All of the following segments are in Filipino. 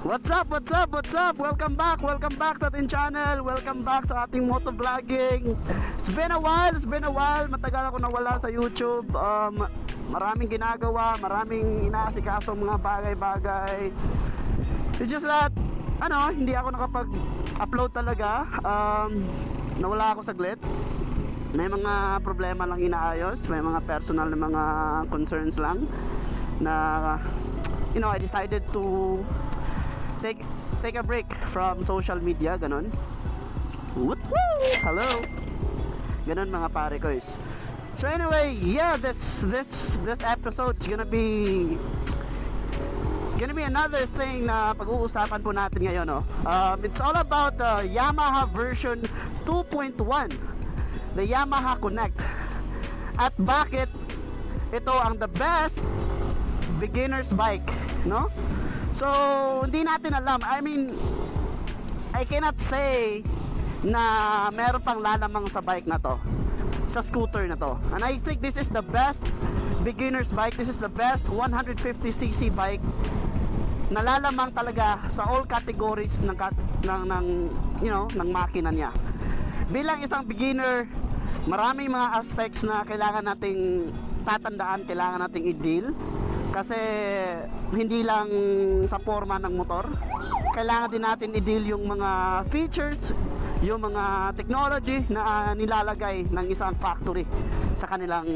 What's up? What's up? What's up? Welcome back sa ating channel. Welcome back sa ating moto vlogging. It's been a while. Matagal ako nawala sa YouTube. Maraming ginagawa, maraming inaasikaso mga bagay-bagay. It's just that hindi ako nakapag-upload talaga. Nawala ako saglit. May mga problema lang inaayos, may mga personal na mga concerns lang na I decided to take a break from social media, ganon. Woo! Hello. Ganon mga pare ko. So anyway, yeah, this episode is gonna be another thing na pag-uusapan po natin ngayon, no? It's all about the Yamaha version 2.1, the Yamaha Connect. At bakit ito ang the best beginner's bike, no? So, hindi natin alam. I mean, I cannot say na meron pang lalamang sa bike na to, sa scooter na to. And I think this is the best beginner's bike. This is the best 150cc bike na lalamang talaga sa all categories ng makina niya. Bilang isang beginner, maraming mga aspects na kailangan nating tatandaan, kailangan nating i-deal. Kasi hindi lang sa forma ng motor, kailangan din natin i-deal yung mga features, yung mga technology na nilalagay ng isang factory sa kanilang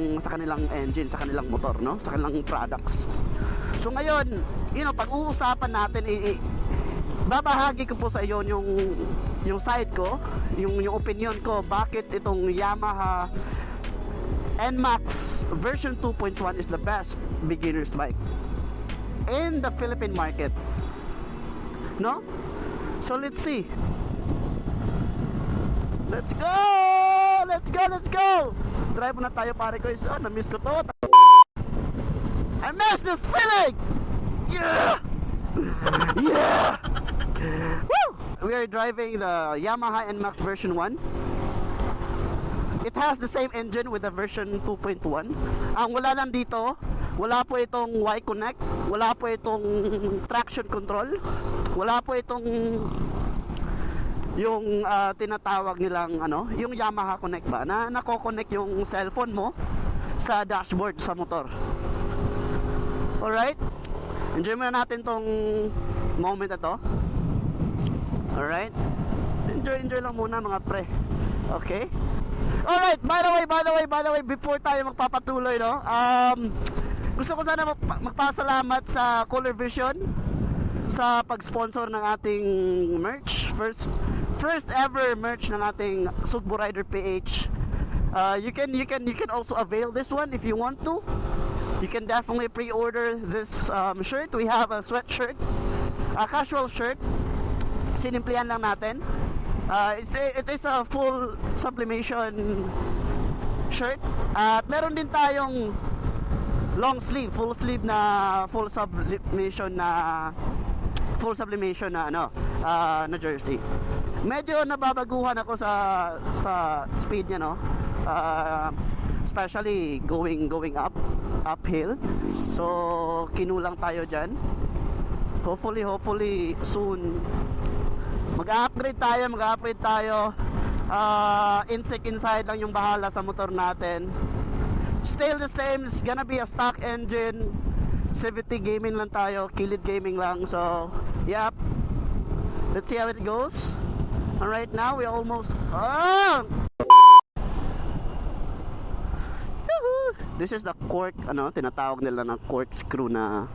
engine, sa kanilang motor, no? Sa kanilang products. So ngayon, pag-uusapan natin, babahagi ko po sa iyo yung side ko, yung opinion ko bakit itong Yamaha Nmax version 2.1 is the best beginner's bike in the Philippine market, no? So let's see. Let's go. Drive na tayo pare ko. Na-miss ko to. I miss this feeling. Yeah. Woo! We are driving the Yamaha Nmax version 1. It has the same engine with the version 2.1. Ang wala lang dito, wala po itong Y-Connect, wala po itong traction control, wala po itong yung tinatawag nilang yung Yamaha Connect ba, na nako-connect yung cellphone mo sa dashboard sa motor. Alright? Enjoy muna natin tong moment na to. Alright? Enjoy lang muna mga pre. Okay? Alright, by the way, before tayo magpapatuloy, no? Gusto ko sana magpasalamat sa Color Vision sa pag-sponsor ng ating merch. First ever merch ng ating Sugbo Rider PH. You can also avail this one if you want to. You can definitely pre-order this shirt. We have a sweatshirt, a casual shirt. Sinimplihan lang natin. It is a full sublimation shirt. At meron din tayong long sleeve, full sublimation na na jersey. Medyo nababaguhan ako sa speed niya, no? Especially going uphill. So kinulang tayo diyan. Hopefully soon mag-upgrade tayo. Inside lang yung bahala sa motor natin. Still the same, it's gonna be a stock engine. CVT gaming lang tayo, kilid gaming lang. So, yep. Let's see how it goes. And right now, we almost This is the cork, tinatawag nila ng corkscrew na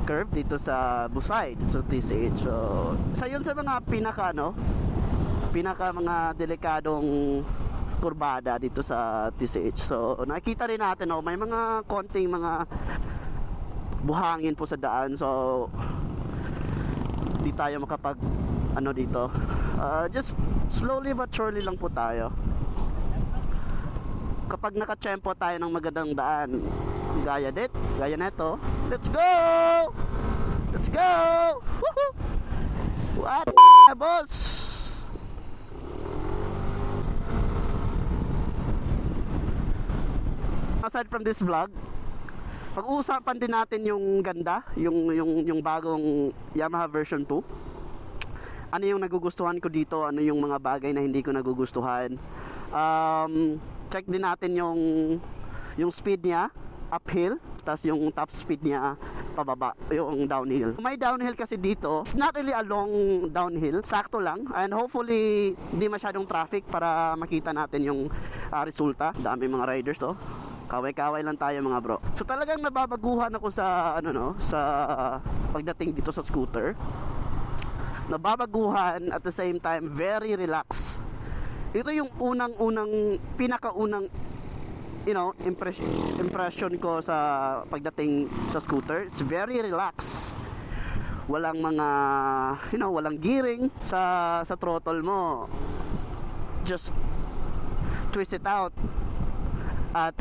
curve dito sa Busay, dito sa TCH. So, isa yun sa mga pinaka mga delikadong kurbada dito sa TCH. So, nakikita rin natin, may mga konting mga buhangin po sa daan. So, di tayo makapag dito. Just slowly but surely lang po tayo. Kapag nakatsempo tayo ng magandang daan, gaya neto, let's go! Woohoo! What boss? Aside from this vlog, Pag-uusapan din natin yung ganda, yung bagong Yamaha version 2. Ano yung nagugustuhan ko dito, ano yung mga bagay na hindi ko nagugustuhan. Check din natin yung speed niya uphill, tas yung top speed niya pababa, yung downhill. May downhill kasi dito. It's not really a long downhill, sakto lang, and hopefully hindi masyadong traffic para makita natin yung resulta. Dami mga riders, oh. Kaway-kaway lang tayo mga bro. So talagang nababaguhan ako sa sa pagdating dito sa scooter. Nababaguhan, at the same time very relaxed. Ito yung pinakaunang impression ko sa pagdating sa scooter. It's very relaxed. Walang mga walang gearing sa throttle mo. Just twist it out at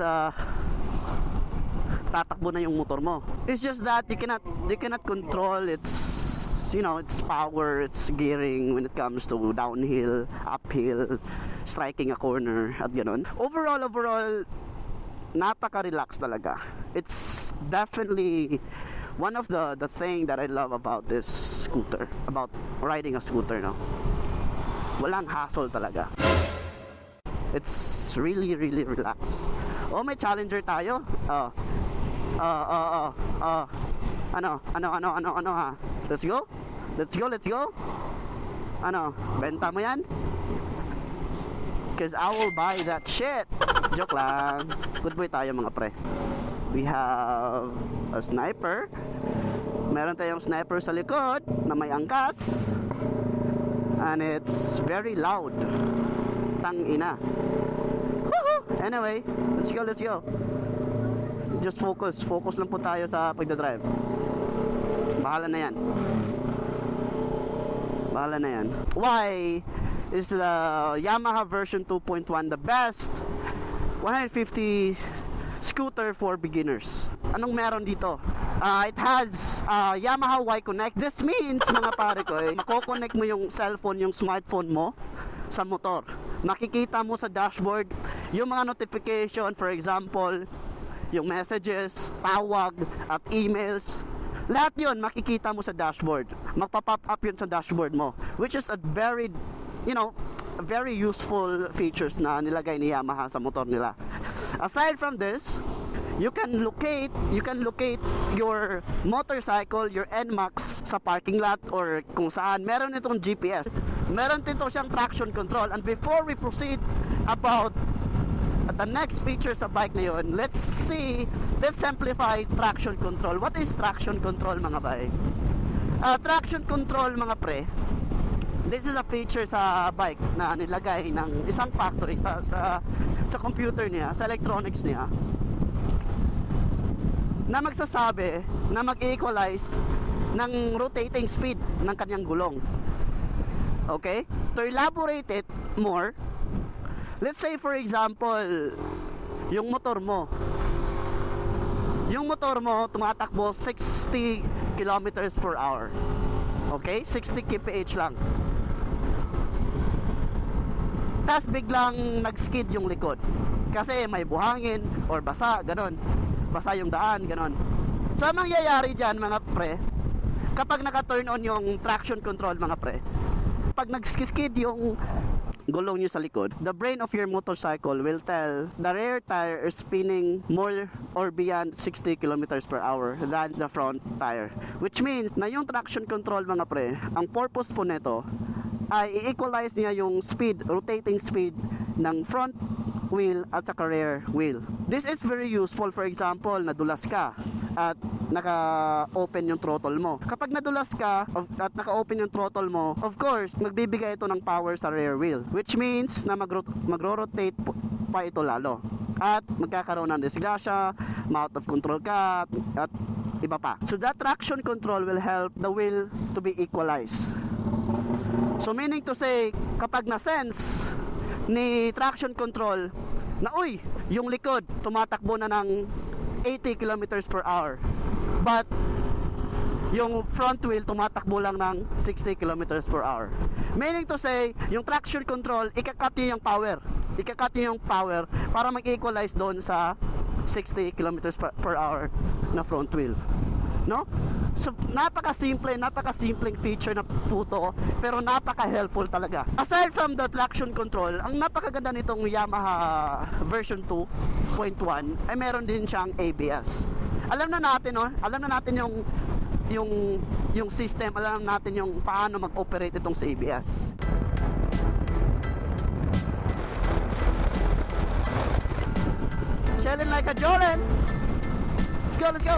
tatakbo na yung motor mo. It's just that you cannot control its its power, its gearing when it comes to downhill, uphill, striking a corner at ganun. Overall, napaka-relax talaga. It's definitely one of the thing that I love about this scooter, about riding a scooter, no? Walang hassle talaga. It's really relaxed. Oh, may challenger tayo. Ano ha? Let's go. Ano, benta mo yan? Cause I will buy that shit. Joke lang. Good boy tayo mga pre. We have a sniper. Meron tayong sniper sa likod na may angkas. And it's very loud. Tangina. Anyway, let's go. Just focus lang po tayo sa pagdadrive. Bahala na yan. Why is the Yamaha version 2.1 the best 150 scooter for beginners? Anong meron dito? It has Yamaha Connect. This means, mga pare ko, mako-connect mo yung cellphone, yung smartphone mo sa motor. Makikita mo sa dashboard yung mga notification, for example, yung messages, tawag, at emails. Lahat yun makikita mo sa dashboard. Magpa-pop up yun sa dashboard mo, which is a very very useful features na nilagay ni Yamaha sa motor nila. Aside from this, you can locate your motorcycle, your Nmax sa parking lot or kung saan. Meron itong GPS. Meron dito siyang traction control. And before we proceed about the next feature sa bike na yun, let's simplify traction control. What is traction control, mga bay? Traction control, mga pre, this is a feature sa bike na nilagay ng isang factory sa computer niya, sa electronics niya, na magsasabi na mag-equalize ng rotating speed ng kanyang gulong. Okay? To elaborate it more, let's say for example, yung motor mo tumatakbo 60 kilometers per hour. Okay? 60 kph lang. Tas biglang nag-skid yung likod kasi may buhangin or basa, ganon. Basa yung daan, ganon. So ang mangyayari dyan, mga pre, kapag naka-turn on yung traction control, mga pre, pag nag-skid yung gulong nyo sa likod, the brain of your motorcycle will tell the rear tire is spinning more or beyond 60 kilometers per hour than the front tire, which means na yung traction control, mga pre, ang purpose po nito ay i-equalize niya yung speed, rotating speed ng front wheel at saka rear wheel. This is very useful, for example, nadulas ka at naka-open yung throttle mo. Kapag nadulas ka at naka-open yung throttle mo, of course, magbibigay ito ng power sa rear wheel, which means na magro-rotate pa ito lalo. At magkakaroon ng disgrasya, out of control ka, at iba pa. So that traction control will help the wheel to be equalized. So meaning to say, kapag na-sense ni traction control na yung likod tumatakbo na ng 80 kilometers per hour, but yung front wheel tumatakbo lang ng 60 kilometers per hour, meaning to say, yung traction control ikakat niya yung power para mag-equalize doon sa 60 kilometers per hour na front wheel, no? So napaka-simpleng feature na puto, pero napaka-helpful talaga. Aside from the traction control, ang napakaganda nitong Yamaha version 2.1 ay meron din siyang ABS. Alam na natin, no? Alam na natin yung system, alam natin yung paano mag-operate itong sa ABS. Shelling like a Jordan. Let's go, let's go.